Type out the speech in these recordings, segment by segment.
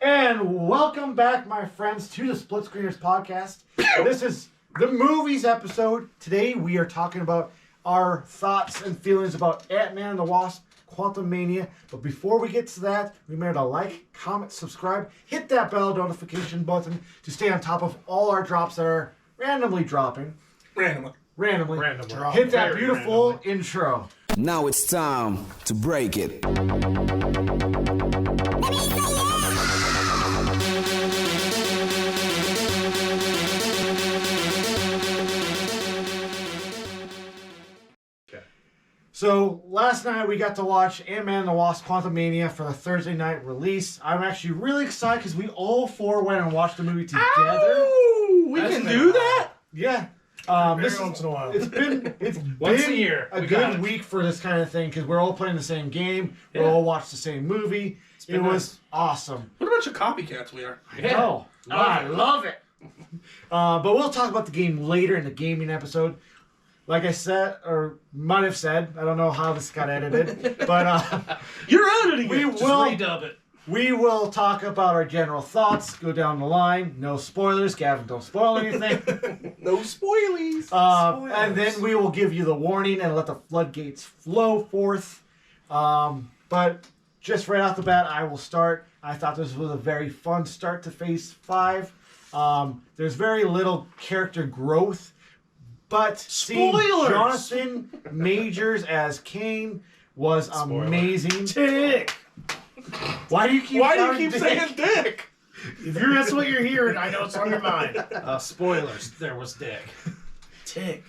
And welcome back, my friends, to the SplitScreeners podcast. This is the movies episode. Today we are talking about our thoughts and feelings about Ant-Man and the Wasp Quantumania. But before we get to that, remember to like, comment, subscribe, hit that bell notification button to stay on top of all our drops that are randomly dropping. Randomly. Hit that beautiful intro. Now it's time to break it. So, last night we got to watch Ant-Man and the Wasp Quantumania for the Thursday night release. I'm actually really excited because we all four went and watched the movie together. Oh, we can do that? Yeah. Every once in a while. It's been Once a year. A good week for this kind of thing because we're all playing the same game. We all watched the same movie. It was awesome. What a bunch of copycats we are. Yeah. I love it. But we'll talk about the game later in the gaming episode. Like I said, or might have said, I don't know how this got edited, but You're editing we it. will redub it. We will talk about our general thoughts, go down the line. No spoilers. Gavin, don't spoil anything. No spoilies. And then we will give you the warning and let the floodgates flow forth. But just right off the bat, I will start. I thought this was a very fun start to Phase 5. There's very little character growth. But seeing Jonathan Majors as Kane was amazing. Dick. Why do you keep saying Dick? If that's what you're hearing, I know it's on your mind. Spoilers. There was Dick. Tick.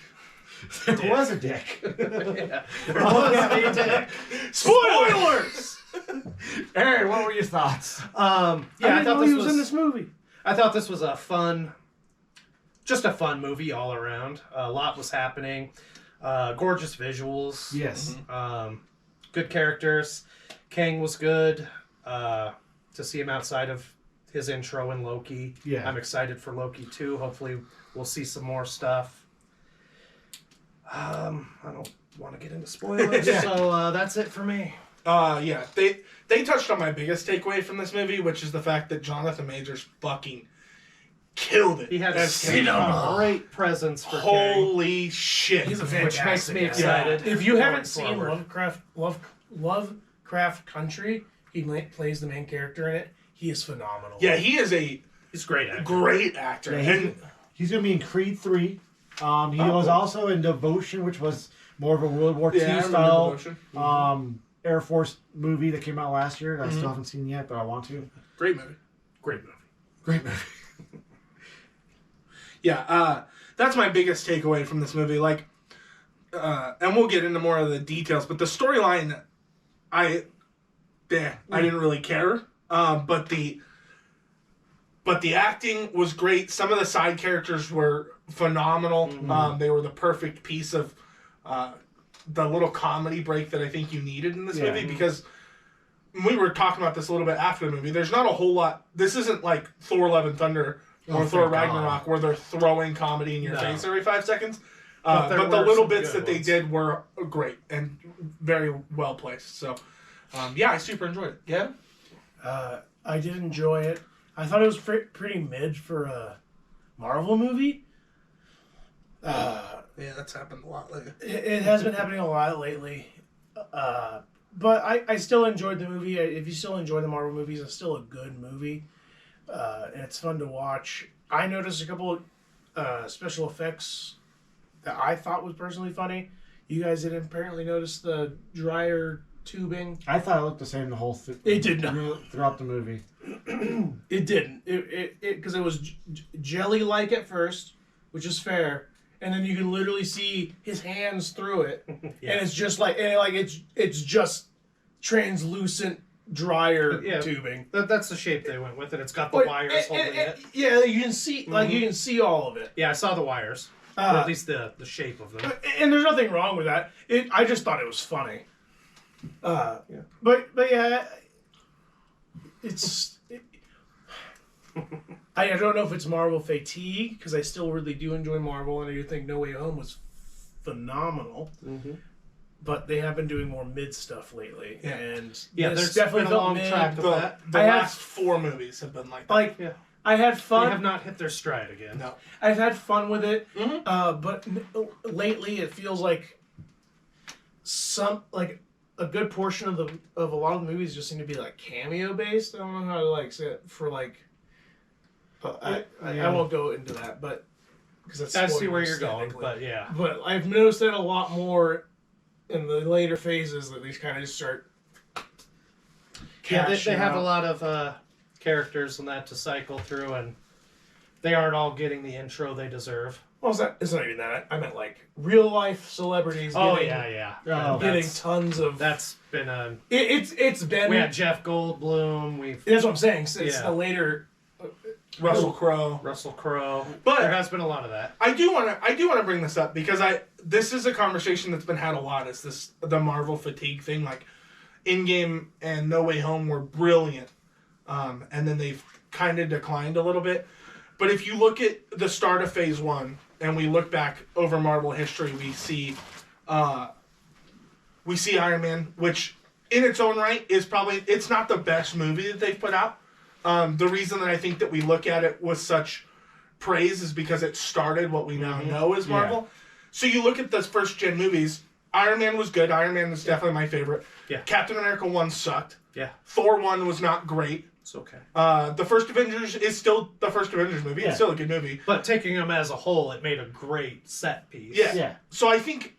There was a dick. There was a Dick. Spoilers! Aaron, what were your thoughts? I thought he was in this movie. I thought this was a fun movie all around. A lot was happening. Gorgeous visuals. Yes. Good characters. Kang was good. To see him outside of his intro in Loki. Yeah. I'm excited for Loki 2. Hopefully we'll see some more stuff. I don't want to get into spoilers, so that's it for me. They touched on my biggest takeaway from this movie, which is the fact that Jonathan Majors fucking killed it. He had a great presence for Holy shit. He's a which makes me fantastic actor. excited. If you haven't seen forward. Lovecraft Country, he plays the main character in it. He is phenomenal. Yeah, he is a He's a great actor. great actor. Yeah, he's going to be in Creed 3. He was also in Devotion, which was more of a World War II style Air Force movie that came out last year. I still haven't seen yet, but I want to. Great movie. Great movie. Great movie. That's my biggest takeaway from this movie. And we'll get into more of the details, but the storyline, I didn't really care. But the acting was great. Some of the side characters were phenomenal. They were the perfect piece of the little comedy break that I think you needed in this movie, because we were talking about this a little bit after the movie. There's not a whole lot. This isn't like Thor Love and Thunder or Thor Ragnarok, where they're throwing comedy in your face every 5 seconds. But the little bits that they did were great and very well placed. So, I super enjoyed it. Yeah? I did enjoy it. I thought it was pretty mid for a Marvel movie. That's happened a lot lately. It has been happening a lot lately. But I still enjoyed the movie. If you still enjoy the Marvel movies, it's still a good movie. And it's fun to watch. I noticed a couple of special effects that I thought was personally funny. You guys didn't apparently notice the dryer tubing. I thought it looked the same the whole It did not. throughout the movie. It didn't. It because it was jelly-like at first, which is fair. And then you can literally see his hands through it. And it's just it's just translucent dryer tubing. That's the shape they went with, and it's got the wires holding it. Yeah, you can see you can see all of it. Yeah, I saw the wires, or at least the shape of them. And there's nothing wrong with that. I just thought it was funny. But yeah, I don't know if it's Marvel fatigue, because I still really do enjoy Marvel, and I do think No Way Home was phenomenal. but they have been doing more mid stuff lately. Yeah. And Yeah, this there's definitely been a felt long mid. track of that. The I last 4 movies have been like that. Like, Yeah. I had They fun. have not hit their stride again. No. I've had fun with it, Mm-hmm. but lately it feels like a good portion of a lot of the movies just seem to be like cameo based. I don't know how to like say it for like. I won't go into that, but because I see where you're going, but yeah. But I've noticed that a lot more in the later phases that these kind of just start. Yeah, they cashing have a out. lot of characters and that to cycle through, and they aren't all getting the intro they deserve. Well, it's not even that. I meant like real life celebrities. Oh getting, yeah. Oh. getting tons of. That's been a. It's been. We had Jeff Goldblum. That's what I'm saying. Since Yeah. the later. Russell Crowe. Russell Crowe. But- there has been a lot of that. I do want to bring this up because this is a conversation that's been had a lot. Is the Marvel fatigue thing? Like, Endgame and No Way Home were brilliant, and then they've kind of declined a little bit. But if you look at the start of Phase 1 and we look back over Marvel history, we see Iron Man, which in its own right is it's not the best movie that they've put out. The reason that I think that we look at it with such praise is because it started what we now know as Marvel. Yeah. So you look at those first gen movies. Iron Man was good. Iron Man is definitely my favorite. Yeah. Captain America 1 sucked. Yeah, Thor 1 was not great. it's okay. The first Avengers is still the first Avengers movie. Yeah. It's still a good movie. But taking them as a whole, it made a great set piece. Yeah. Yeah. So I think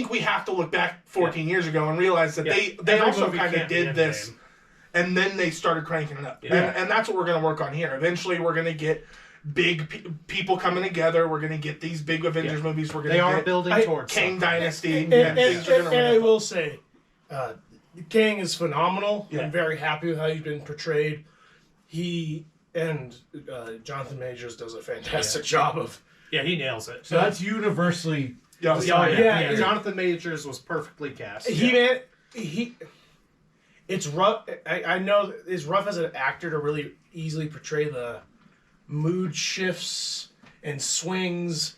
we have to look back 14 years ago and realize that Yeah. they Every also movie kind of can't be did this. Endgame. And then they started cranking it up. Yeah. And that's what we're going to work on here. Eventually, we're going to get big people coming together. We're going to get these big Avengers movies. We're going They to are get building towards Kang something. Dynasty. And, and things are and gonna I ramp up. will say, Kang is phenomenal. Yeah. I'm very happy with how he's been portrayed. He and Jonathan Majors does a fantastic job of. Yeah, he nails it. So that's universally. Yeah, Oh, yeah. Yeah. Jonathan Majors was perfectly cast. It's rough. I know it's rough as an actor to really easily portray the mood shifts and swings,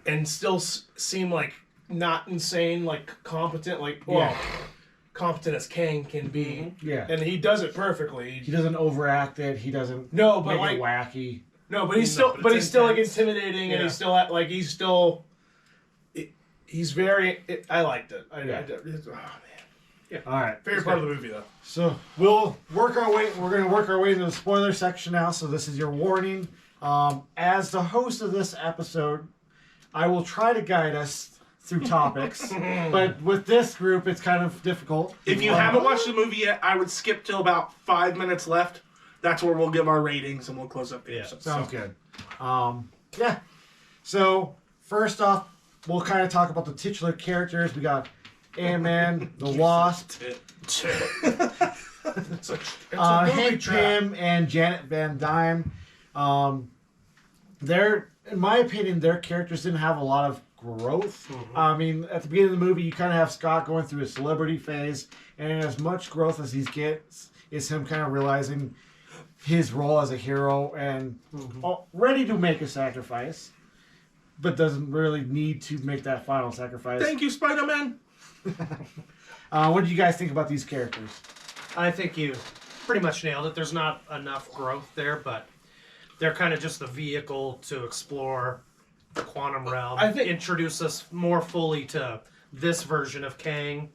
and still seem like not insane, like competent, competent as Kang can be. Yeah. And he does it perfectly. He doesn't overact it. He doesn't No, but make it like wacky. no, but he's No, still, but but it's he's still like intense. intimidating, and Yeah. he's still like he's still. He's very. I liked it. Yeah. Oh man, All right. favorite part of the movie though. So we'll work our way. We're going to work our way into the spoiler section now. So this is your warning. As the host of this episode, I will try to guide us through topics, but with this group, it's kind of difficult. If you haven't watched the movie yet, I would skip till about 5 minutes left. That's where we'll give our ratings and we'll close up the episode. Sounds good. Yeah. So first off, we'll kind of talk about the titular characters. We got Ant-Man, the Wasp, It's a movie Hank trap. Pym, and Janet Van Dyne. They're, in my opinion, their characters didn't have a lot of growth. I mean, at the beginning of the movie, you kind of have Scott going through a celebrity phase, and as much growth as he gets is him kind of realizing his role as a hero and ready to make a sacrifice, but doesn't really need to make that final sacrifice. Thank you, Spider-Man. What did you guys think about these characters? I think you pretty much nailed it. There's not enough growth there, but they're kind of just the vehicle to explore the quantum realm. I think- introduce us more fully to this version of Kang.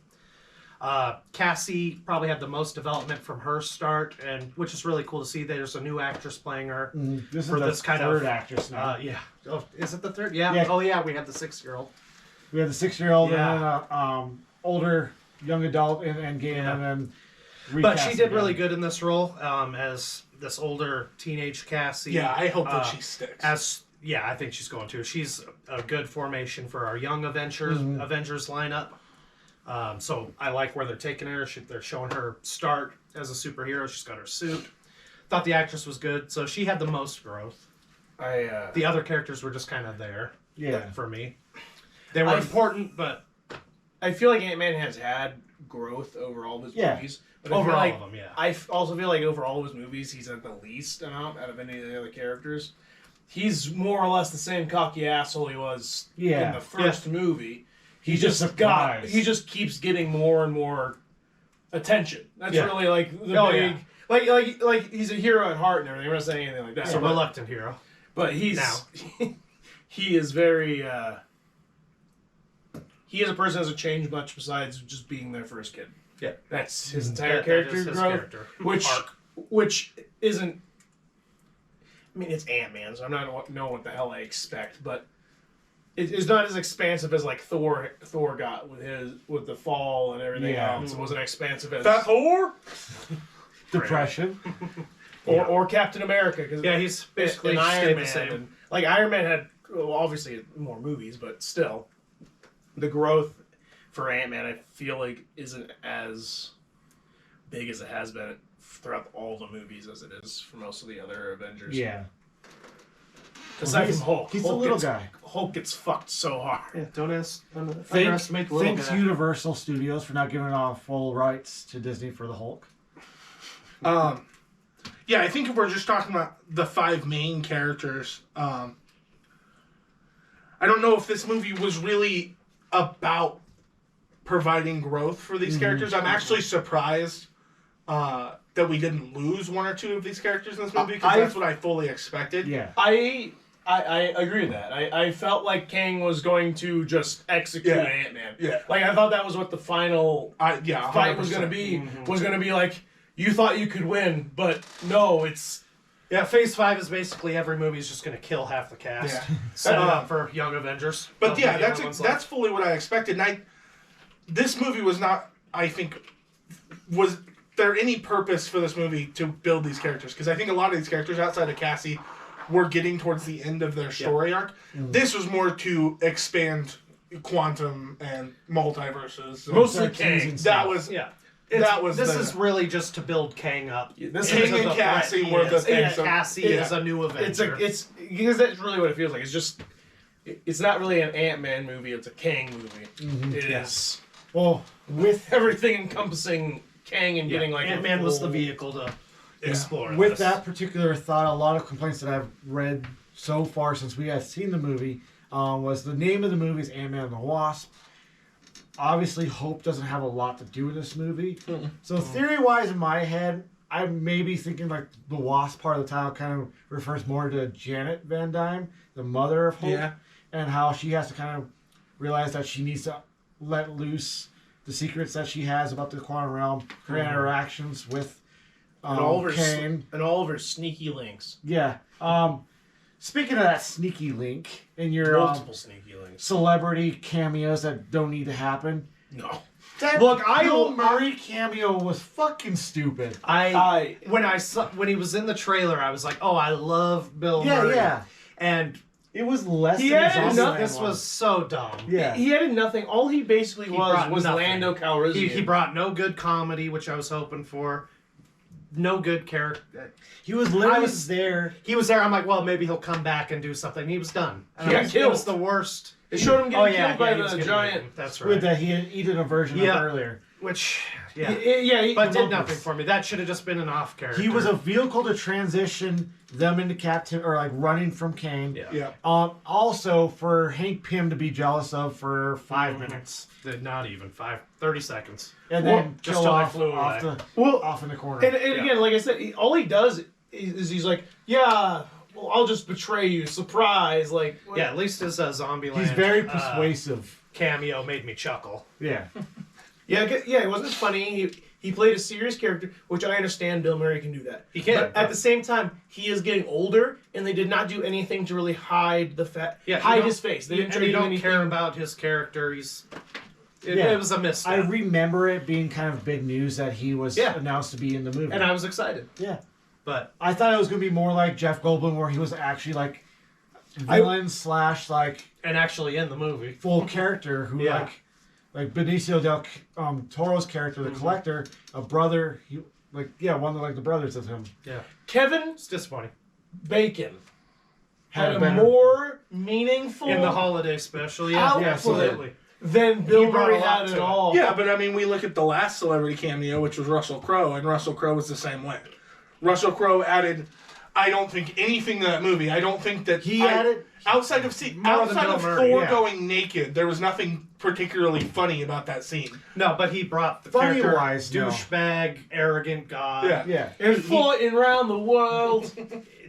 Cassie probably had the most development from her start, and which is really cool to see. There's a new actress playing her. This is For the this kind third of, actress now. Yeah. Oh, is it the third? Yeah. Yeah. Oh, yeah. We had the 6-year-old. We have the 6-year-old Yeah. and then older young adult in Endgame, Yeah. and then. But she recast did again. really good in this role as this older teenage Cassie. Yeah, I hope that she sticks. I think she's going to. She's a good formation for our young Avengers lineup. So I like where they're taking her. They're showing her start as a superhero. She's got her suit. Thought the actress was good, so she had the most growth. The other characters were just kind of there. Yeah. For me, they were important, but I feel like Ant-Man has had growth over all of his Yeah. movies. But over I feel all like, of them, yeah. I also feel like over all of his movies, he's had the least amount out of any of the other characters. He's more or less the same cocky asshole he was in Yeah. the first movie. he just keeps getting more and more attention. That's really like the big like he's a hero at heart and everything. We're not saying anything like that. He's a reluctant hero. But he is very he is a person who hasn't changed much besides just being there for his kid. Yeah. That's his entire character growth. Which isn't, I mean, it's Ant-Man, so I'm not know what the hell I expect, but it's not as expansive as like Thor got with the fall and everything else. It wasn't expansive as That Thor? Depression. or Captain America, because he's basically Iron the same. Man. Like Iron Man had obviously more movies, but still, the growth for Ant-Man I feel like isn't as big as it has been throughout all the movies as it is for most of the other Avengers. Yeah. Aside from Hulk. He's a little guy. Hulk gets fucked so hard. Yeah, don't underestimate the little Thanks guy. Universal Studios for not giving off full rights to Disney for the Hulk. Yeah, I think if we're just talking about the 5 main characters, I don't know if this movie was really about providing growth for these characters. I'm actually surprised that we didn't lose 1 or 2 of these characters in this movie, because that's what I fully expected. Yeah. I agree with that. I felt like Kang was going to just execute Ant-Man. Yeah. Like, I thought that was what the final fight was going to 100%. be. Was going to be like, you thought you could win, but no, it's... Yeah, Phase 5 is basically every movie's just going to kill half the cast. Yeah. Set it up for Young Avengers. But They'll yeah, be the only ones left. that's fully what I expected. And this movie was not, I think, was there any purpose for this movie to build these characters? Because I think a lot of these characters outside of Cassie were getting towards the end of their story arc. This was more to expand quantum and multiverses. Mostly Kang. That was This is really just to build Kang up. King and Cassie were the things. Cassie is a new Avenger. It's because that's really what it feels like. It's just, it's not really an Ant-Man movie. It's a Kang movie. It is. Well, With everything encompassing Kang and getting like Ant-Man was the vehicle to explore. with this. that particular thought, a lot of complaints that I've read so far since we have seen the movie was the name of the movie is Ant-Man and the Wasp. Obviously, Hope doesn't have a lot to do with this movie. So theory-wise, in my head, I'm maybe thinking like the Wasp part of the title kind of refers more to Janet Van Dyne, the mother of Hope, and how she has to kind of realize that she needs to let loose the secrets that she has about the quantum realm, her interactions with and all of Kane. her sneaky links. Yeah. Speaking of that sneaky link in your Multiple sneaky links. celebrity cameos that don't need to happen. No. That Bill Murray cameo was fucking stupid. When he was in the trailer, I was like, "Oh, I love Bill Murray." Yeah. And It was less He than had his enough- this was so dumb. Yeah. He added nothing. All he basically was nothing. Lando Calrissian. He brought no good comedy, which I was hoping for. No good character. He was literally there. He was there. I'm like, well, maybe he'll come back and do something. He was done. And He it got killed. was the worst. They showed him getting yeah, killed by he was the getting giant. eaten. That's With right. that, he had eaten a version of earlier. Which, But did nothing for me. That should have just been an off character. He was a vehicle to transition them into captain or like running from Kane. Yeah. Also for Hank Pym to be jealous of for 5 minutes. Not even 30 seconds. And Well, then just kill till they off, flew off, away. off in the corner. And again, like I said, all he does is he's like, yeah, well, I'll just betray you, surprise, like. Yeah, at least his Zombieland. He's very persuasive. Cameo made me chuckle. Yeah. Yeah, it wasn't funny. He played a serious character, which I understand Bill Murray can do that. He can. But at the same time, he is getting older, and they did not do anything to really hide the hide his face. They didn't try to do don't anything. care about his character. It was a misstep. I remember it being kind of big news that he was announced to be in the movie. And I was excited. Yeah. But I thought it was going to be more like Jeff Goldblum, where he was actually like villain / like and actually in the movie. full character who like Benicio del Toro's character, the Collector, a brother. He one of the brothers of him. Yeah. Kevin It's disappointing. Bacon had a better- more meaningful In the holiday special, Output. absolutely. than Bill brought Murray a lot had to at it. all. Yeah, but I mean, we look at the last celebrity cameo, which was Russell Crowe, and Russell Crowe was the same way. Russell Crowe added, I don't think anything to that movie. I don't think that He added. outside of More than Bill Murray, Thor yeah. going naked, there was nothing particularly funny about that scene. No, but he brought the Funny character wise, no. douchebag, arrogant god. Yeah. Yeah. And floating around the world.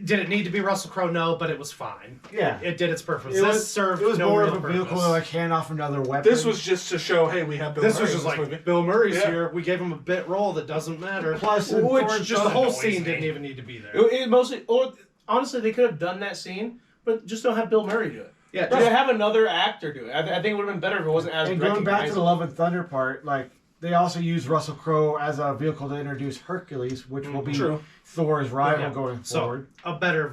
Did it need to be Russell Crowe? No, but it was fine. Yeah. It did its purpose. It This was, served it was no more real of a vehicle purpose. to like hand off another weapon. This was just to show, hey, we have Bill This Murray was just in like, this movie. Bill Murray's Yeah. here. We gave him a bit role that doesn't matter. Plus, Which Thor- just the whole annoys scene me. didn't even need to be there. It mostly, or honestly, they could have done that scene, but just don't have Bill Murray do it. Yeah, Just have another actor do it. I think it would have been better if it wasn't as and going back to the recognizable. Love and Thunder part, like they also used Russell Crowe as a vehicle to introduce Hercules, which will be True. Thor's rival Yeah. going So forward. a better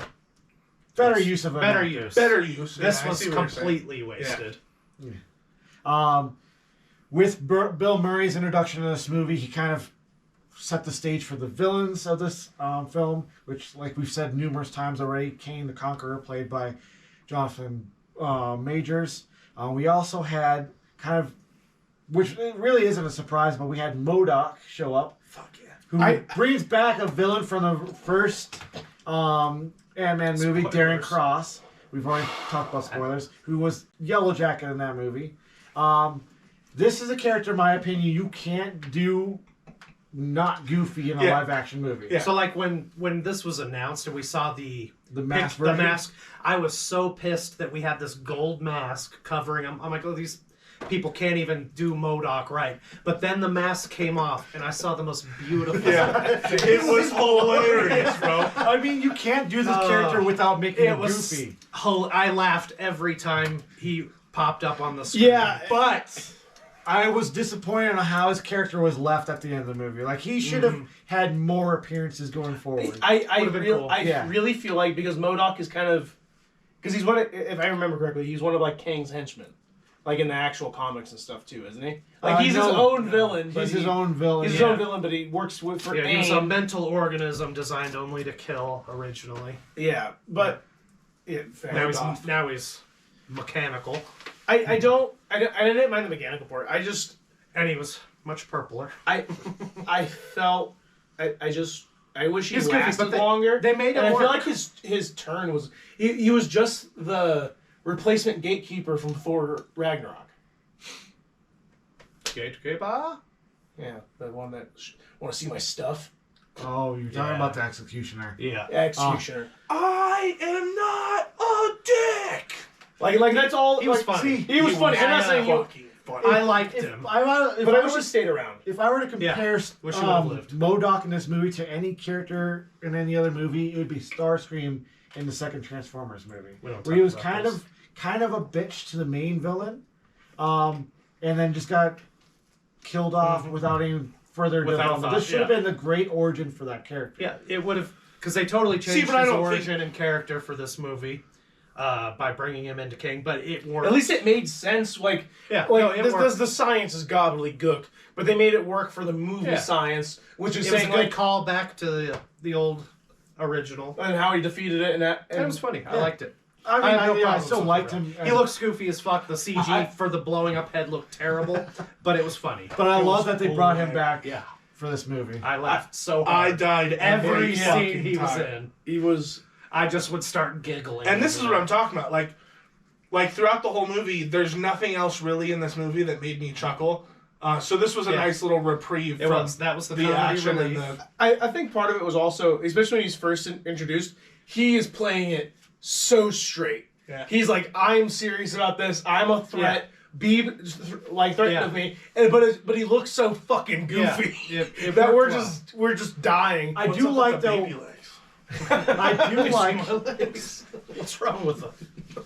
Use of an better actor. use. Better use. This Yeah, I was see what you're saying. completely wasted. With Bill Murray's introduction to this movie, he kind of set the stage for the villains of this film, which, like we've said numerous times already, Kane the Conqueror, played by Jonathan Majors. We also had kind of, which really isn't a surprise, but we had MODOK show up. Fuck yeah. Who brings back a villain from the first Ant-Man movie, Darren Spoilers. Cross. We've already talked about spoilers. Who was Yellow Jacket in that movie. This is a character, in my opinion, you can't do not goofy in a Yeah. live-action movie. Yeah. So like when this was announced and we saw the mask the version? mask, I was so pissed that we had this gold mask covering him. I'm like, oh, these people can't even do MODOK right. But then the mask came off, and I saw the most beautiful. Yeah. It was hilarious, bro. I mean, you can't do this character without making It it was. goofy. I laughed every time he popped up on the screen. Yeah, But I was disappointed on how his character was left at the end of the movie. Like, he should have had more appearances going forward. I Would've been cool. Yeah. really feel like because MODOK is kind of because he's one of, if I remember correctly, he's one of like Kang's henchmen, like in the actual comics and stuff too, isn't he? Like he's his no. own villain. But He's his own villain. He's his yeah. own villain, but he works with for Yeah, he was a AIM. mental organism designed only to kill originally. Yeah, but fair. Now he's mechanical, I didn't mind the mechanical part. and he was much purpler. I felt I wish he He's goofy, lasted but they- longer. they made it and I work. feel like his turn was he was just the replacement gatekeeper from Thor Ragnarok. Gatekeeper. Yeah, the one that want to see my stuff. Oh, you're talking Yeah. about the Executioner. Yeah. Executioner. I am not a dick. Like that's all. He was like, funny. He was funny. I'm not saying you. Fucking funny. I liked him. But But I wish he stayed around. If I were to compare wish he would've lived. MODOK in this movie to any character in any other movie, it would be Starscream in the second Transformers movie, We don't where he talk was about kind of a bitch to the main villain, and then just got killed off without any further Without development. thought, This should have yeah. been the great origin for that character. Yeah, it would have, because they totally changed but I his don't think- origin and character for this movie by bringing him into King, but it worked. At least it made sense. Like Yeah, like no, it this, worked. the science is gobbledygook, but they made it work for the movie Yeah. science, which is it was a saying good like call back to the old original. and how he defeated it and that. And it was funny. I liked it. I mean, I have no I problems still with liked it. him. He looks goofy as fuck. The CG for the blowing up head looked terrible, but it was funny. but I love that they brought him hilarious. back Yeah, for this movie. I laughed so I hard. died Every scene fucking he was time. in, He was. I just would start giggling. And this is what I'm talking about. Like throughout the whole movie, there's nothing else really in this movie that made me chuckle. So this was a Yeah. nice little reprieve It from was. That was the the comedy action and relief. the. I think part of it was also, especially when he's first introduced, he is playing it so straight. Yeah. He's like, I'm serious about this. I'm a threat. Be like threatened Yeah. with me, but he looks so fucking goofy Yeah, it that worked we're just dying. I What's do up like with the though. baby legs? I do like. What's wrong with them?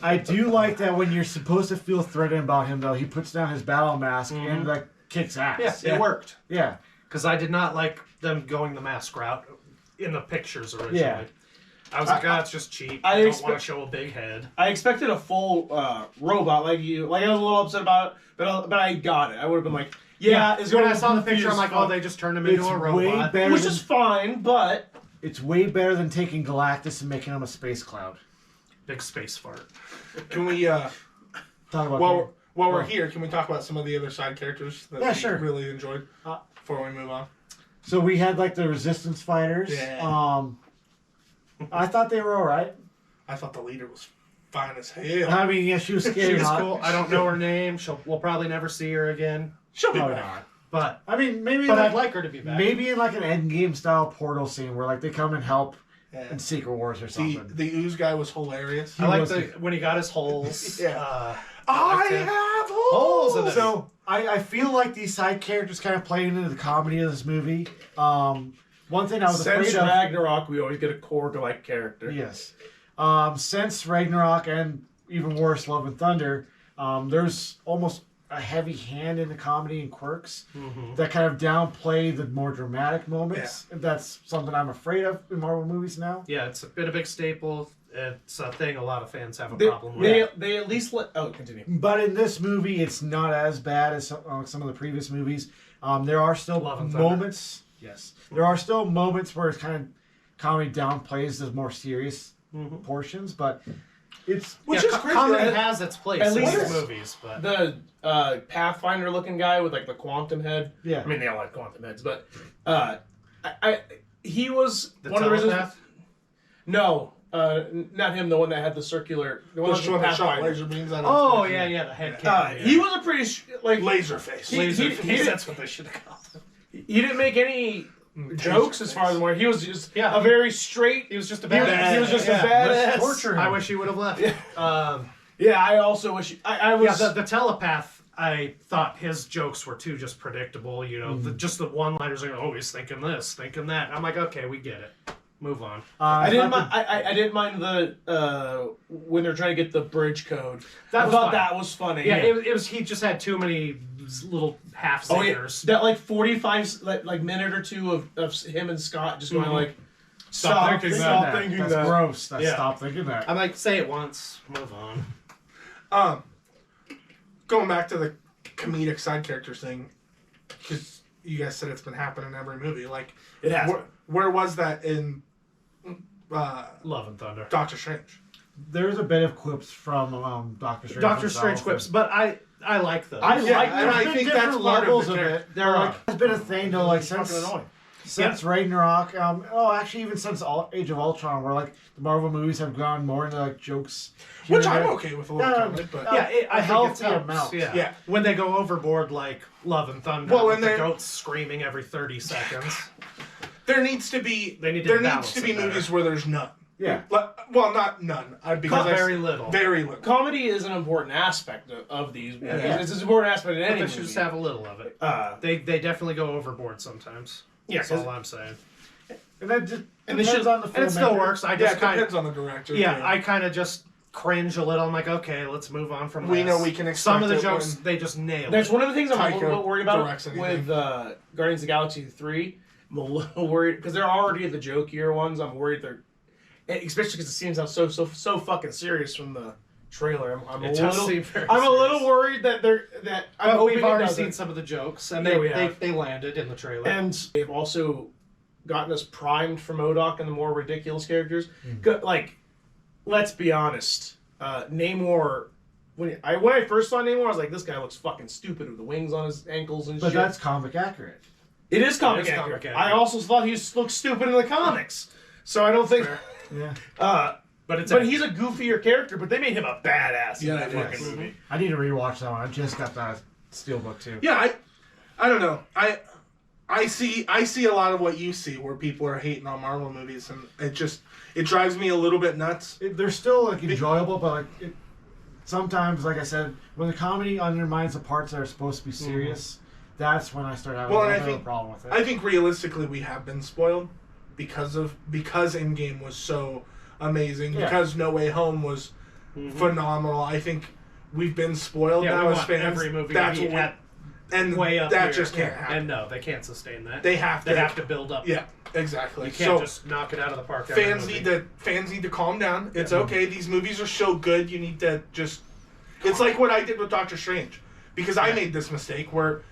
I do like that when you're supposed to feel threatened about him, though, he puts down his battle mask and like kicks ass. Yeah, it worked. Yeah. Because I did not like them going the mask route in the pictures originally. Yeah. I was like, it's just cheap. I I don't expect- want to show a big head. I expected a full robot like you. Like I was a little upset about it, but I got it. I would have been like, yeah, it's when going I saw the picture, I'm like, oh, they just turned him into a way robot. better. which Than, is fine, but it's way better than taking Galactus and making him a space cloud. Big space fart. Can we Talk about while we're Oh. here, can we talk about some of the other side characters that Yeah, we sure. really enjoyed before we move on? So we had like the Resistance fighters. Yeah. I thought they were all right. I thought the leader was fine as hell. I mean, yeah, she was scary. She was hot. cool. I don't know her name. We'll probably never see her again. She'll be Probably back. not. But I mean, maybe. I'd like her to be back. Maybe in like an Endgame style portal scene where like they come and help in Secret Wars or something. The ooze guy was hilarious. I like when he got his holes. Yeah. I like I to- have holes in holes. it. So I feel like these side characters kind of played into the comedy of this movie. One thing I was Since afraid of. Ragnarok, we always get a Korg-like character. Yes. Since Ragnarok and even worse, Love and Thunder, there's almost a heavy hand in the comedy and quirks that kind of downplay the more dramatic moments. And that's something I'm afraid of in Marvel movies now. Yeah, it's been a big staple. It's a thing a lot of fans have a problem with. They at least let... Oh, continue. But in this movie, it's not as bad as some of the previous movies. There are still Love and Thunder. moments. Yes. There are still moments where it's kind of comedy downplays the more serious portions, but it's... Which is crazy. Comedy Like, has its place At in least- these movies, but The Pathfinder-looking guy with like the quantum head. Yeah. I mean, they all had quantum heads, but he was the one of the reasons. telepath. No, not him. The one that had the circular. The one Which that one that shot Pathfinder. laser beams out of Oh his face? yeah, the head cannon. He was a pretty like Laser face. He- Laser he- face, he- that's what they should have called him. he didn't make any jokes as far as where he was just Yeah. a very straight. He was just a He was, badass. he was just Yeah. a Let's badass. torture him. I wish he would have left. Yeah, I also wish I was. Yeah, the telepath. I thought his jokes were too just predictable. You know, just the one-liners. Like, oh, he's thinking this, thinking that. I'm like, okay, we get it. Move on. I didn't thought mind. I didn't mind the when they're trying to get the bridge code. That I was thought fine. that was funny. Yeah, it was. He just had too many little half Oh yeah, zingers. that like 45 like minute or two of him and Scott just going like, stop thinking That's that. gross. Yeah. Stop thinking that. I'm like, say it once, move on. Going back to the comedic side characters thing, because you guys said it's been happening in every movie. Like, It has. where was that in Love and Thunder. Doctor Strange? There's a bit of quips from Doctor Strange. Doctor himself. Strange quips, but I like those. I Yeah, like and I think that's different part of levels the of character. it. There Like, are. it's been a thing though, like Fucking since annoying. Ragnarok. Actually, even since Age of Ultron, where like the Marvel movies have gone more into like jokes, here Which and I'm there. okay with a little comedy, but Yeah, a healthy helps. amount. Yeah. Yeah. When they go overboard, like Love and Thunder, Well, with and the they're- goats screaming every 30 seconds. there needs to be They need to there needs balance to be it better. movies where there's none. Yeah. Well, not none. Because Very little. Very little. Comedy is an important aspect of these movies. Yeah. It's an important aspect in But any they movie. should just have a little of it. Uh, They definitely go overboard sometimes. Yeah, That's all I'm saying. And that just And they depends should- on the And it still filmmaker. works. I Yeah, just it kind depends of, on the director. yeah, too. I kind of just cringe a little. I'm like, okay, let's move on from We this. know we can Some of the expect it jokes when- they just nail. That's one of the things I'm a Taika little worried about directs anything. with Guardians of the Galaxy 3. I'm a little worried because they're already the jokier ones. I'm worried they're, especially because it seems so fucking serious from the trailer. I'm a It does little, seem very I'm a little serious. worried that I'm But hoping we've it already doesn't. seen some of the jokes, and Yeah, we have. they landed in the trailer. And they've also gotten us primed for MODOK and the more ridiculous characters. Like, let's be honest, Namor. When I first saw Namor, I was like, this guy looks fucking stupid with the wings on his ankles and But shit. that's comic accurate. It is comic It is accurate. comic accurate. I also thought he looked stupid in the comics. So I don't think. Yeah. But he's a goofier character. But they made him a badass in Yeah, that they did. fucking movie. I need to rewatch that one. I just got that steelbook too. Yeah, I don't know. I see a lot of what you see where people are hating on Marvel movies, and it drives me a little bit nuts. They're still like enjoyable, but like sometimes, like I said, when the comedy undermines the parts that are supposed to be serious, that's when I start having Well, a and I little bit of a think- problem with it. I think realistically we have been spoiled because Endgame was so amazing, Yeah. because No Way Home was phenomenal. I think we've been spoiled yeah, now we as want fans. every movie That's to be what at and way up that here. just can't happen. And no, they can't sustain that. They have to build up. Yeah, exactly. You can't So just knock it out of the park. every fans movie. need to calm down. It's okay. These movies are so good. You need to just. It's like what I did with Doctor Strange, because I made this mistake where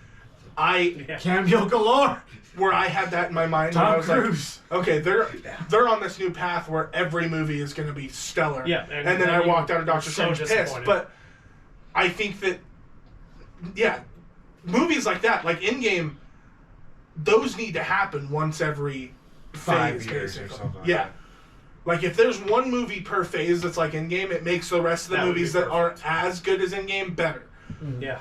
I Cameo galore. had that in my mind. and I Tom was Cruise. like, okay, they're on this new path where every movie is going to be stellar. Yeah, and and then I then walked out of you're Doctor so Strange pissed. disappointed. But I think that, yeah, movies like that, like Endgame, those need to happen once every 5 phase, years or basically. something like Yeah. that. Like, if there's one movie per phase that's like Endgame, it makes the rest of the That would movies be that aren't as good as Endgame better. Yeah.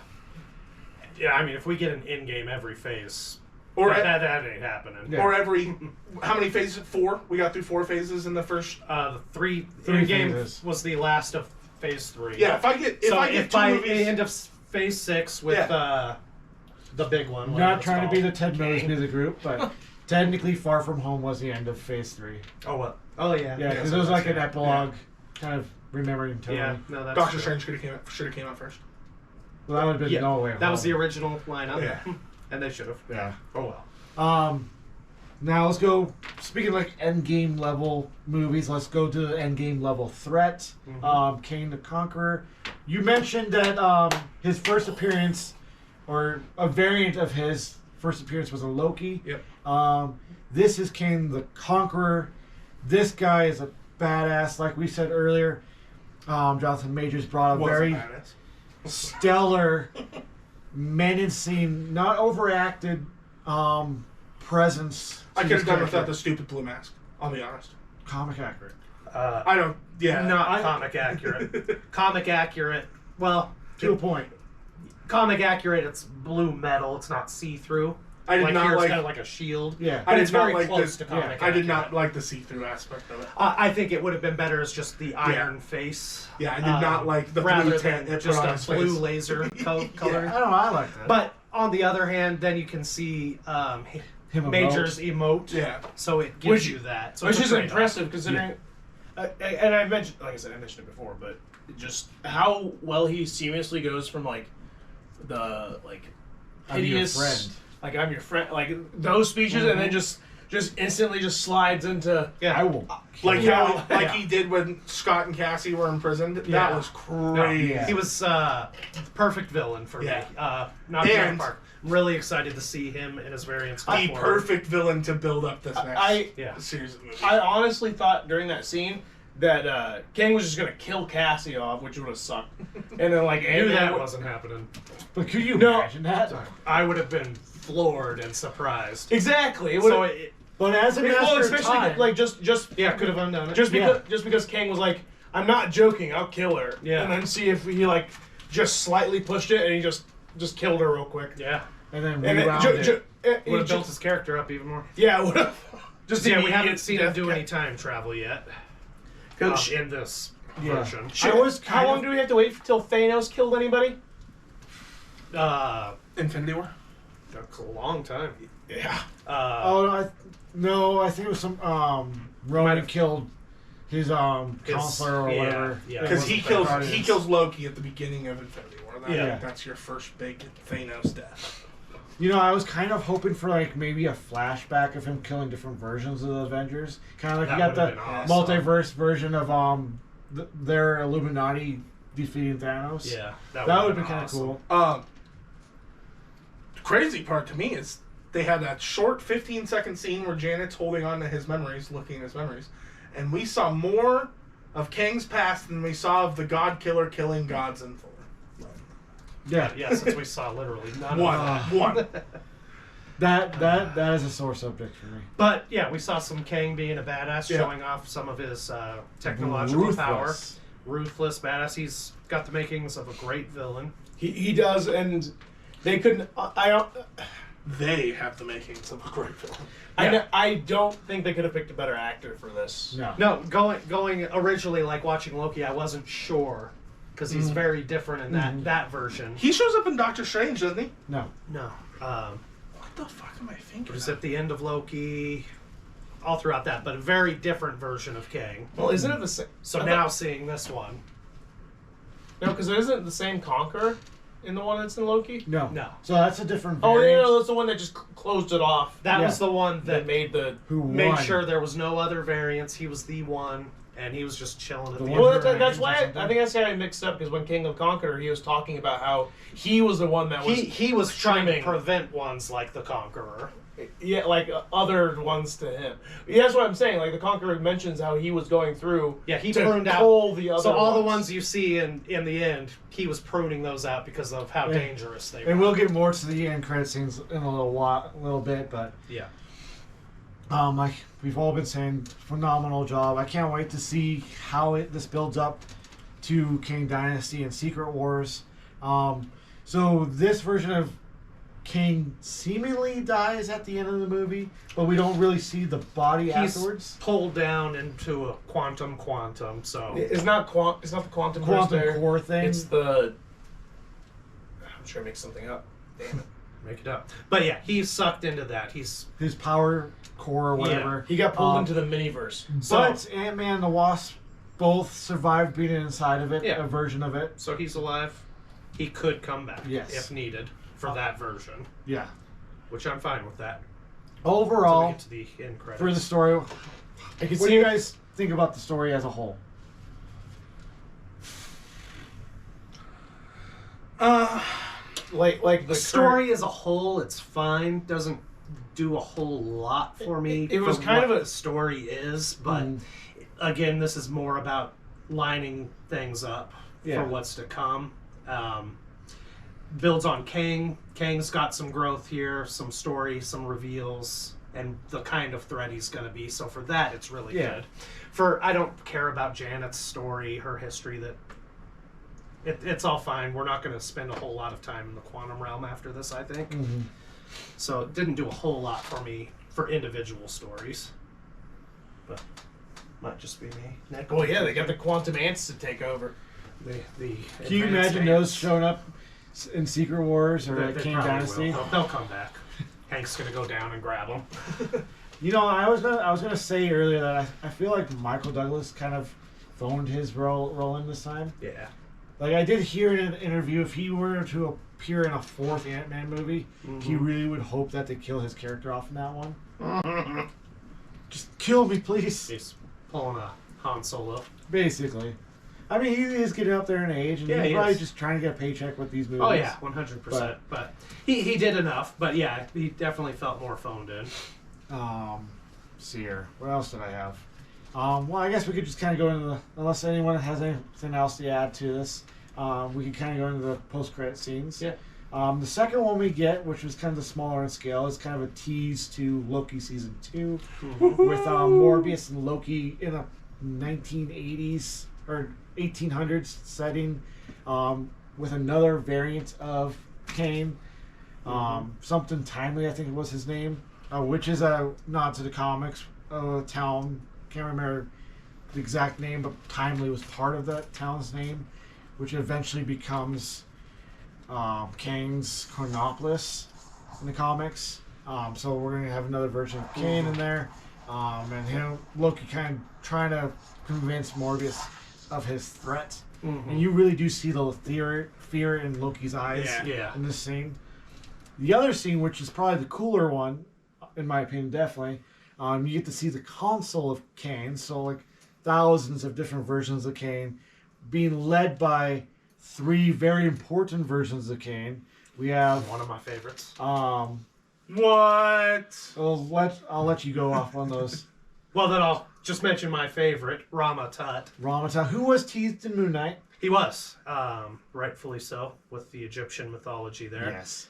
Yeah, I mean, if we get an in-game every phase, Or that ain't happening. Or every... How many phases? 4? We got through 4 phases in the first... The three in-game phases. was the last of phase 3. Yeah, if I get two by movies... the end of phase 6 with the big one. whatever Not it's trying to be called. the Ted Mosby music group, but technically Far From Home was the end of phase 3. Oh, what? Oh, yeah. Yeah, because it was like an epilogue, kind of remembering Tony. Yeah, no, that's Doctor true. Strange should have came out first. Well, that would have been Yeah, No Way that was the Home. original lineup. Yeah. And they should have. Yeah. Oh, well. Now let's go. Speaking of like endgame level movies, let's go to the endgame level threat. Kang the Conqueror. You mentioned that his first appearance, or a variant of his first appearance, was in Loki. Yep. This is Kang the Conqueror. This guy is a badass. Like we said earlier, Jonathan Majors brought a very Badass. stellar, menacing, not overacted presence. I to could this have done without character. the stupid blue mask. I'll be honest. Comic accurate. I don't... Yeah. Not comic accurate. Comic accurate. Well, To a point. comic accurate. It's blue metal. It's not see-through. I did not here it's like... kind of like a shield. Yeah. But I it's did not very like close the- to comic. I did accurate. not like the see-through aspect of it. I think it would have been better as just the iron face. Yeah, I did not like the rather blue than tint it put just on a his blue face. laser color. I don't know. I like that. But on the other hand, then you can see Him Major's emote. Yeah. So it gives you that. So Which it's a is trade-off. impressive considering, and I mentioned, like I said, I mentioned it before, but just how well he seamlessly goes from like the I'm your hideous, friend. like I'm your friend, like those speeches, and then just instantly just slides into Yeah. I will. Like Yeah. how he did when Scott and Cassie were imprisoned. That Yeah. was crazy. Yeah. He was the perfect villain for Yeah. me. Not Peter And- Park. I'm really excited to see him and his variants. The perfect villain to build up this next Yeah. series of movies. I honestly thought during that scene that King was just gonna kill Cassie off, which would have sucked, and then like I knew that Ant-Man would- wasn't happening. But could you No. imagine that? I would have been floored and surprised. exactly. It would So have, But as a master well, of especially time, like just yeah, could have undone it. just because Kang was like, I'm not joking, I'll kill her. Yeah. And then see if he like just slightly pushed it and he just killed her real quick. Yeah. and then And rewound it. Would have built his character up even more. yeah, would have. Just Yeah, we immediate haven't seen him death do ca- any time travel yet. Coach, In this Yeah. version. I was how long do we have to wait till Thanos killed anybody? Infinity War. That's a long time. Yeah. No, I think it was some Roman killed his counselor or yeah, whatever. yeah. Because he kills Guardians. Loki at the beginning of Infinity War. Yeah. That's your first big Thanos death. You know, I was kind of hoping for like maybe a flashback of him killing different versions of the Avengers. Kind of like That you got the would've been awesome. multiverse version of their Illuminati defeating Thanos. Yeah. That would have been kind of awesome. cool. The crazy part to me is they had that short 15-second scene where Janet's holding on to his memories, looking at his memories, and we saw more of Kang's past than we saw of the God Killer killing gods in Thor. Yeah, Yeah, since we saw literally none One. of that. One. that is a sore subject for me. But yeah, we saw some Kang being a badass, Yeah. showing off some of his technological power. Ruthless. Ruthless badass. He's got the makings of a great villain. He does, and they couldn't. They have the makings of a great villain. Yeah. I don't think they could have picked a better actor for this. No. No, going originally like watching Loki, I wasn't sure because he's very different in that version. He shows up in Doctor Strange, doesn't he? No. No, What the fuck am I thinking? it was at the end of Loki, all throughout that, but a very different version of Kang. Well, isn't it the same? So now seeing this one, No, because it isn't the same Conqueror in the one that's in Loki. No. No. So that's a different Oh, variant. no, that's the one that just closed it off. that Yeah. was the one That that made the. Who made won? sure there was no other variants. He was the one, and he was just chilling at the The end. one Well, that- that's or why I something? think that's how I mixed up because when King of Conqueror, he was talking about how he was the one that was He was trying to trimming. prevent ones like the Conqueror. Yeah, like other ones to him. Yeah, that's what I'm saying. Like the Conqueror mentions how he was going through. Yeah, he to pruned out cull the other. So all the ones you see in the end, he was pruning those out because of how Yeah. dangerous they were. And we'll get more to the end credit scenes in a little bit, but Yeah. Like we've all been saying, phenomenal job. I can't wait to see how this builds up to King Dynasty and Secret Wars. So this version of King seemingly dies at the end of the movie, but we don't really see the body afterwards. Pulled down into a quantum. So It's not the quantum Core thing. It's the. I'm sure I make something up. Damn it. make it up. But yeah, he's sucked into that. He's His power core or whatever. He got pulled into the miniverse. But Ant-Man and the Wasp both survived being inside of it, Yeah. a version of it. so he's alive. He could come back Yes. if needed for that version, Yeah. which I'm fine with that. Overall, Until we get to the end credits. for the story, what do you guys think about the story as a whole? Like The story as a whole, it's fine. Doesn't do a whole lot for me. It was for kind what of a- the story is, but again, this is more about lining things up Yeah. for what's to come. Builds on Kang. Kang's got some growth here, some story, some reveals, and the kind of threat he's going to be. So for that, it's really good. I don't care about Janet's story, her history. It's all fine. We're not going to spend a whole lot of time in the quantum realm after this, I think. So it didn't do a whole lot for me for individual stories. But might just be me. Nick, Oh yeah, they got the quantum ants to take over. the Can you advanced imagine ants. those showing up in Secret Wars or They King probably Dynasty? will. They'll come back. Hank's gonna go down and grab them. You know, I was gonna say earlier that I feel like Michael Douglas kind of phoned his role in this time. Yeah. Like I did hear in an interview, if he were to appear in a fourth Ant-Man movie, he really would hope that they kill his character off in that one. Just kill me, please. He's pulling a Han Solo. Basically. I mean, he is getting up there in age, and Yeah, he's he probably is. just trying to get a paycheck with these movies. Oh yeah, 100%. But he did enough. But yeah, he definitely felt more phoned in. See here. What else did I have? Well, I guess we could just kind of go into the, unless anyone has anything else to add to this, we could kind of go into the post-credit scenes. Yeah. The second one we get, which was kind of the smaller in scale, is kind of a tease to Loki Season 2 with Morbius and Loki in a 1980s or 1800s setting with another variant of Kane. Something Timely, I think it was his name, which is a nod to the comics town. Can't remember the exact name, but Timely was part of that town's name, which eventually becomes Kang's Chronopolis in the comics. So we're going to have another version of Kane in there. And him, Loki kind of trying to convince Morbius of his threat. And you really do see the fear in Loki's eyes Yeah. in this scene. The other scene, which is probably the cooler one, in my opinion, definitely, you get to see the console of Kane. So like thousands of different versions of Kane being led by three very important versions of Kane. We have One of my favorites. What? I'll let you go off on those. Well, then I'll just mention my favorite, Rama Tut. Ramata, who was teased in Moon Knight. He was, rightfully so, with the Egyptian mythology there. Yes.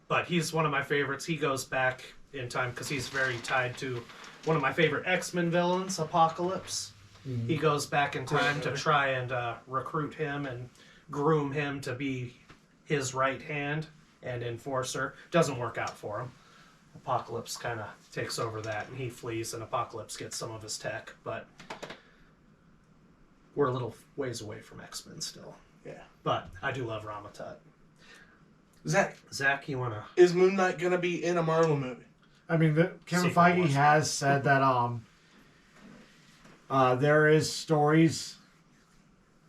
But he's one of my favorites. He goes back in time because he's very tied to one of my favorite X-Men villains, Apocalypse. He goes back in time to try and recruit him and groom him to be his right hand and enforcer. Doesn't work out for him. Apocalypse kind of takes over that, and he flees, and Apocalypse gets some of his tech. But we're a little ways away from X-Men still. Yeah. But I do love Rama Tut. Zach, you want to... is Moon Knight gonna be in a Marvel movie? I mean, Kevin Sequel Feige was- has said that there is stories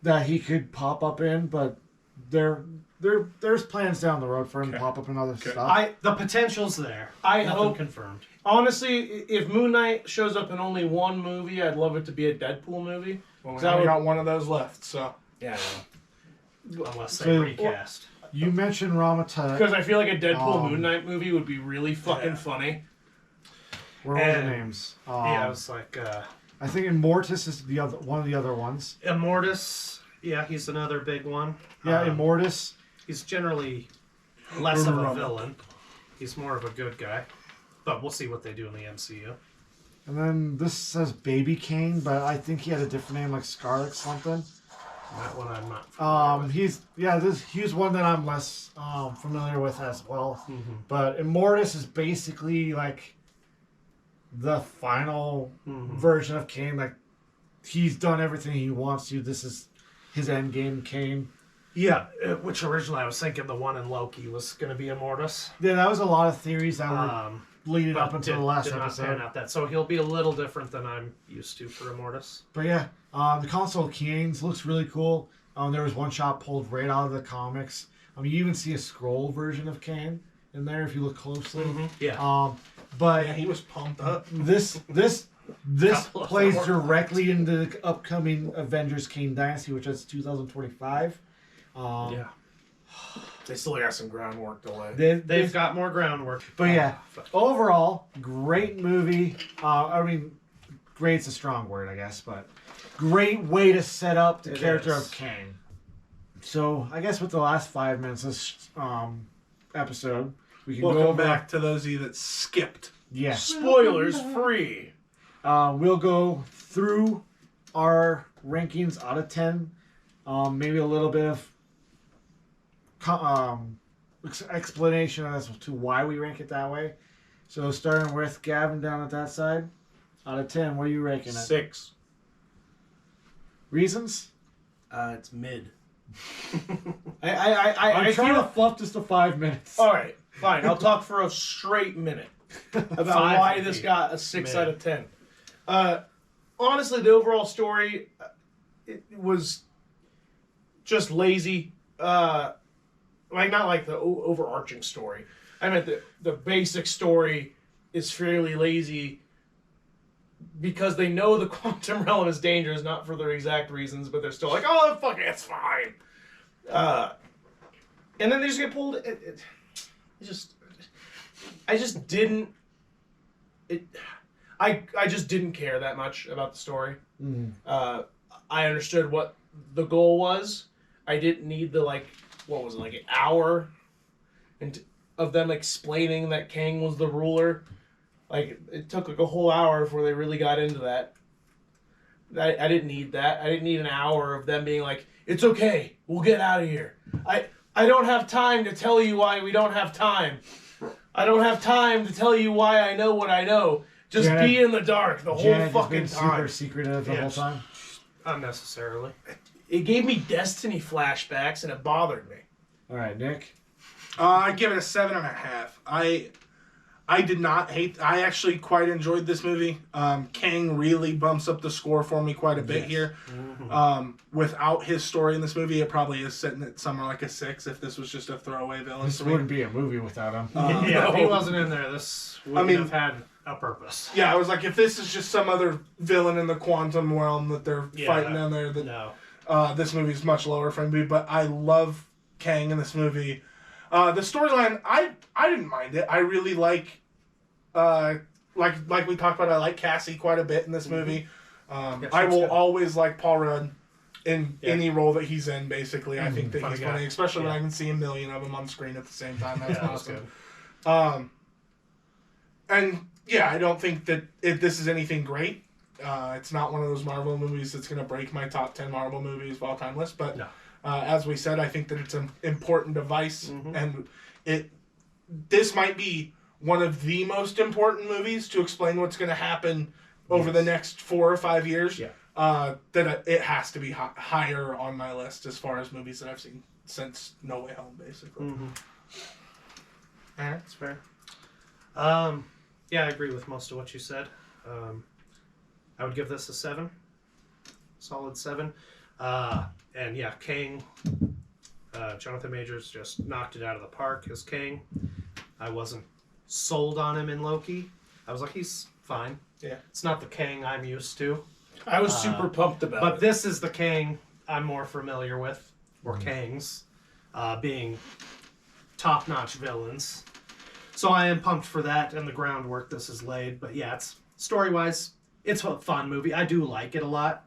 that he could pop up in, but there's plans down the road for him to pop up in other stuff. The potential's there. I Nothing hope- confirmed. Honestly, if Moon Knight shows up in only one movie, I'd love it to be a Deadpool movie. Well, we 'Cause I only would- got one of those left, so Yeah. Unless they So- recast. You mentioned Ramata. Because I feel like a Deadpool Um, Moon Knight movie would be really fucking funny. Where were the and- names? Yeah, it was like I think Immortus is one of the other ones. Immortus. Yeah, he's another big one. Yeah, Immortus. He's generally less of a villain. He's more of a good guy. But we'll see what they do in the MCU. And then this says Baby Kane, but I think he has a different name, like Scarlet something. That one I'm not familiar with. He's one that I'm less familiar with as well. But Immortus is basically like the final version of Kane. Like he's done everything he wants to. This is his end game, Kane. Yeah, which originally I was thinking the one in Loki was going to be Immortus. Yeah, that was a lot of theories that were leading up until the last did not episode. pan out that, so he'll be a little different than I'm used to for Immortus. But yeah, the console of Kane's looks really cool. There was one shot pulled right out of the comics. You even see a scroll version of Kane in there if you look closely. Yeah. But Yeah, he was pumped up. this Couple of plays them. directly into the upcoming Avengers Kane Dynasty, which is 2025. Yeah. They still got some groundwork to lay. They've got more groundwork. But yeah, overall, great movie. Great's a strong word, I guess, but great way to set up the character of Kane. So I guess with the last 5 minutes of this episode, we can go Welcome over back to those of you that skipped. Yeah, Spoilers free. we'll go through our rankings out of 10. Maybe a little bit of explanation as to why we rank it that way. So starting with Gavin down at that side, out of 10, what are you ranking it? 6. Reasons? It's mid. I'm trying to fluff this to 5 minutes. All right, fine. I'll talk for a straight minute about 5 why would this be got a 6 mid. out of 10. Honestly, the overall story it was just lazy. Not like the overarching story. I meant the basic story is fairly lazy because they know the quantum realm is dangerous, not for their exact reasons, but they're still like, oh, fuck it, it's fine. And then they just get pulled. I just didn't care that much about the story. I understood what the goal was. I didn't need the an hour of them explaining that Kang was the ruler. It took a whole hour before they really got into that. I didn't need that. I didn't need an hour of them being like, it's okay, we'll get out of here. I don't have time to tell you why we don't have time. I don't have time to tell you why I know what I know. Just be in the dark the whole fucking time. Super secretive the whole time. Unnecessarily. It gave me Destiny flashbacks and it bothered me. All right, Nick. I give it a 7.5. I did not hate. I actually quite enjoyed this movie. Kang really bumps up the score for me quite a bit here. Without his story in this movie, it probably is sitting at somewhere like a 6 if this was just a throwaway villain. This wouldn't be a movie without him. Yeah, if he wasn't in there, this wouldn't have had a purpose. Yeah, I was like, if this is just some other villain in the quantum realm that they're fighting down there, this movie is much lower for me. But I love Kang in this movie. The storyline, I didn't mind it. I really like we talked about, I like Cassie quite a bit in this movie. I will always like Paul Rudd in any role that he's in, basically. I think that he's funny, especially when I can see a million of them on screen at the same time. That's awesome. And yeah, I don't think that this is anything great. It's not one of those Marvel movies that's going to break my top 10 Marvel movies of all time list, but as we said, I think that it's an important device, and this might be one of the most important movies to explain what's going to happen over the next 4 or 5 years. That it has to be higher on my list as far as movies that I've seen since No Way Home, basically. That's fair. Yeah, I agree with most of what you said. I would give this a 7. Solid 7. And yeah, Kang, Jonathan Majors just knocked it out of the park as Kang. I wasn't sold on him in Loki. I was like, he's fine. Yeah. It's not the Kang I'm used to. I was super pumped about it. But this is the Kang I'm more familiar with, or Kangs, being top-notch villains. So I am pumped for that and the groundwork this has laid. But yeah, it's story-wise, it's a fun movie. I do like it a lot.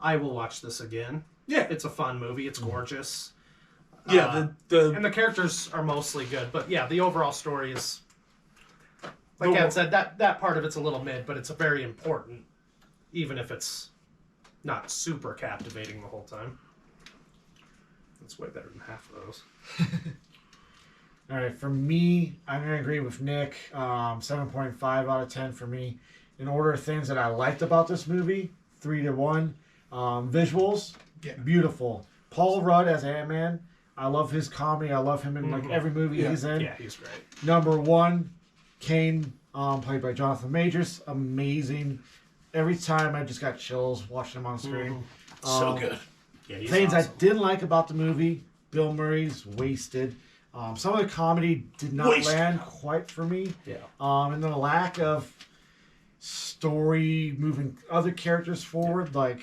I will watch this again. Yeah. It's a fun movie. It's gorgeous. Yeah, and the characters are mostly good. But yeah, the overall story is Like Ed said, that part of it's a little mid, but it's a very important, even if it's not super captivating the whole time. It's way better than half of those. All right, for me, I'm going to agree with Nick. 7.5 out of 10 for me. In order of things that I liked about this movie, 3 to 1. Visuals, beautiful. Paul Rudd as Ant-Man. I love his comedy. I love him in like every movie he's in. Yeah, he's great. Number 1, Kane, played by Jonathan Majors. Amazing. Every time I just got chills watching him on screen. So good. Yeah, he's Things awesome. I didn't like about the movie, Bill Murray's wasted. Some of the comedy did not land quite for me. Yeah. And the lack of story moving other characters forward, like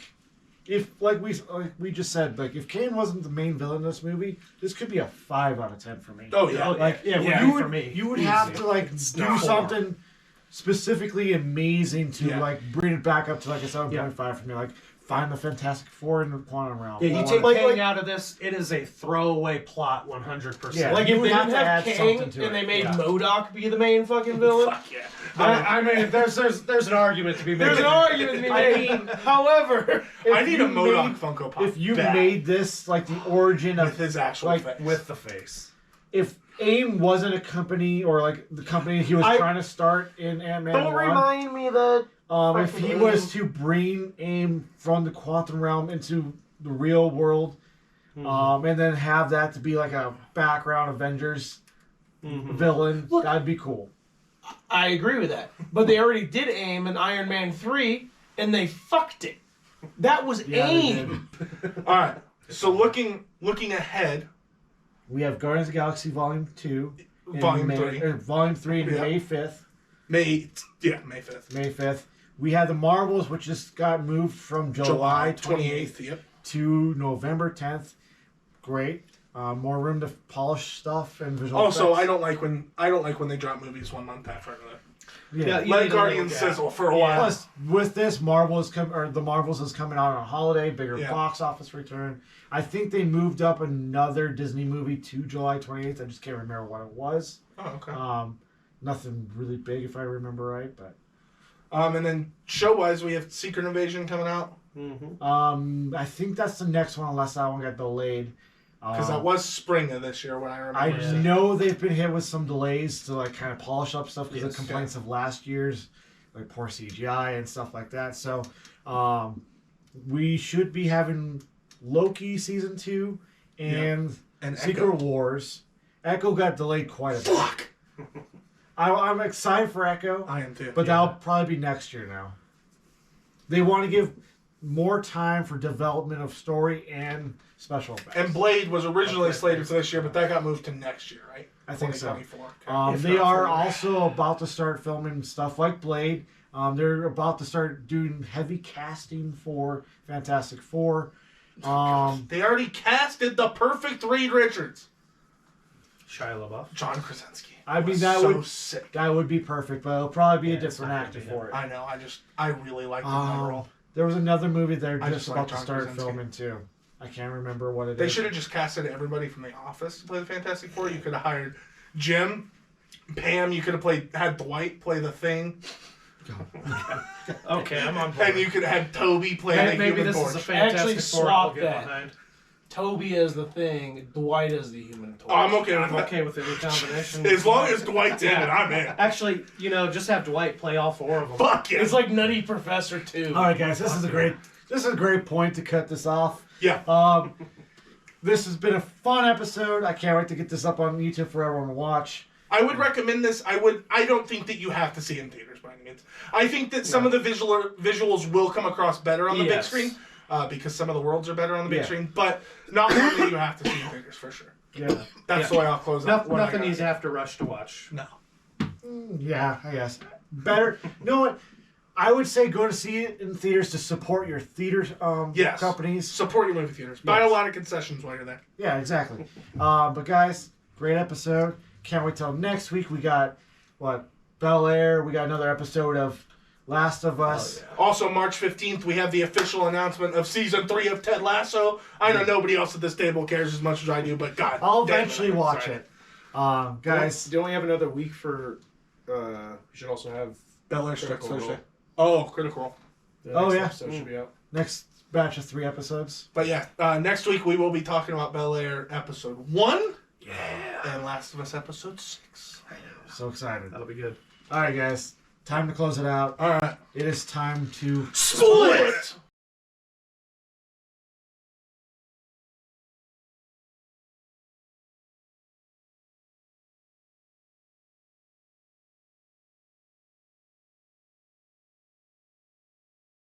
we just said, like if Kane wasn't the main villain in this movie, this could be a 5 out of 10 for me. Oh yeah. Like for me. you would have to like do something specifically amazing to like bring it back up to like a 7.5 for me. Like find the Fantastic Four in the quantum realm. Yeah, you take Kang out of this, it is a throwaway plot 100%. Yeah. Like You if would they have didn't to have add Kang something to and it. they made Yeah. MODOK be the main fucking villain. Fuck yeah. I mean, there's an argument to be made. There's an argument to be made. However, I need a you MODOK made- Funko Pop. If you bad, made this like the origin with of his actual like, face. with the face. if AIM wasn't a company or like the company he was trying to start in Ant-Man 1, me that. if he was to bring AIM from the quantum realm into the real world, and then have that to be like a background Avengers villain, Look- that'd be cool. I agree with that. But they already did AIM in Iron Man 3, and they fucked it. That was Yeah, they AIM. All right. So looking ahead, We have Guardians of the Galaxy Volume 2. in Volume May, 3. or Volume 3 in Yeah. May 5th. May 5th. May 5th. We have the Marvels, which just got moved from July 28th Yep. to November 10th. Great. More room to polish stuff and visual Also, effects. I don't like when they drop movies 1 month after another. Yeah. You Let need a Guardians little gap. sizzle for a while. Plus, with this, the Marvels is coming out on a holiday, bigger Yeah. box office return. I think they moved up another Disney movie to July 28th. I just can't remember what it was. Oh, okay. Nothing really big, if I remember right, but And then show-wise, we have Secret Invasion coming out. I think that's the next one, unless that one got delayed. Because that was spring of this year when I remember. I know they've been hit with some delays to like kind of polish up stuff because Yes. of complaints of last year's, like poor CGI and stuff like that. So, we should be having Loki season 2 and And Secret Echo. Wars. Echo got delayed quite a bit. Fuck! I'm excited for Echo, I am too. but that'll probably be next year now. They want to give more time for development of story and special effects. And Blade was originally slated for this year, but that got moved to next year, right? I think so. 2024. Okay. If They not are further. also about to start filming stuff like Blade. They're about to start doing heavy casting for Fantastic Four. They already casted the perfect Reed Richards. Shia LaBeouf. John Krasinski. I mean, was that so would sick. that would be perfect, but it'll probably be a Yeah, it's different not actor gonna be for it. I know. I really like that role. There was another movie they're I just just about like to John start Krasinski. filming too. I can't remember what it is. They should have just casted everybody from The Office to play the Fantastic Four. You could have hired Jim, Pam. You could have had Dwight play the Thing, Okay, I'm on board. and you could have had Toby play the Maybe Human this Torch. is a Fantastic Actually, Four swap we'll get that. behind. Toby as the Thing, Dwight as the Human Torch. Oh, I'm okay with I'm that. okay with any combination. As long as Dwight's in it, I'm in. Actually, just have Dwight play all 4 of them. Fuck yeah. It's like Nutty Professor 2. All right, guys, this is a great point to cut this off. Yeah. This has been a fun episode. I can't wait to get this up on YouTube for everyone to watch. I would recommend this. I don't think that you have to see it in theaters by any means. I think that some of the visuals will come across better on the big Yes. screen because some of the worlds are better on the big Yeah. screen, but not one that you have to see in theaters for sure. Yeah, That's the way I'll close up. what I Nothing got. you have to rush to watch. No. yeah, I guess better. You know what? I would say go to see it in theaters to support your theater Yes. companies. Support your movie theaters. Buy a Yes. lot of concessions while you're there. Yeah, exactly. But guys, great episode. Can't wait till next week. We got Bel Air. We got another episode of Last of Us. Also, March 15th, we have the official announcement of Season 3 of Ted Lasso. I know nobody else at this table cares as much as I do, but God I'll damn it, eventually I'm watch excited. it. Guys, Don't we have another week for We should also have Bel Air starts Critical Thursday. Role. Oh, Critical Role. the Oh, next yeah. episode should be out. Next batch of 3 episodes. But yeah, next week we will be talking about Bel Air episode 1. Yeah. And Last of Us episode 6. So excited. That'll be good. All right, guys. Time to close it out. All right. It is time to Split!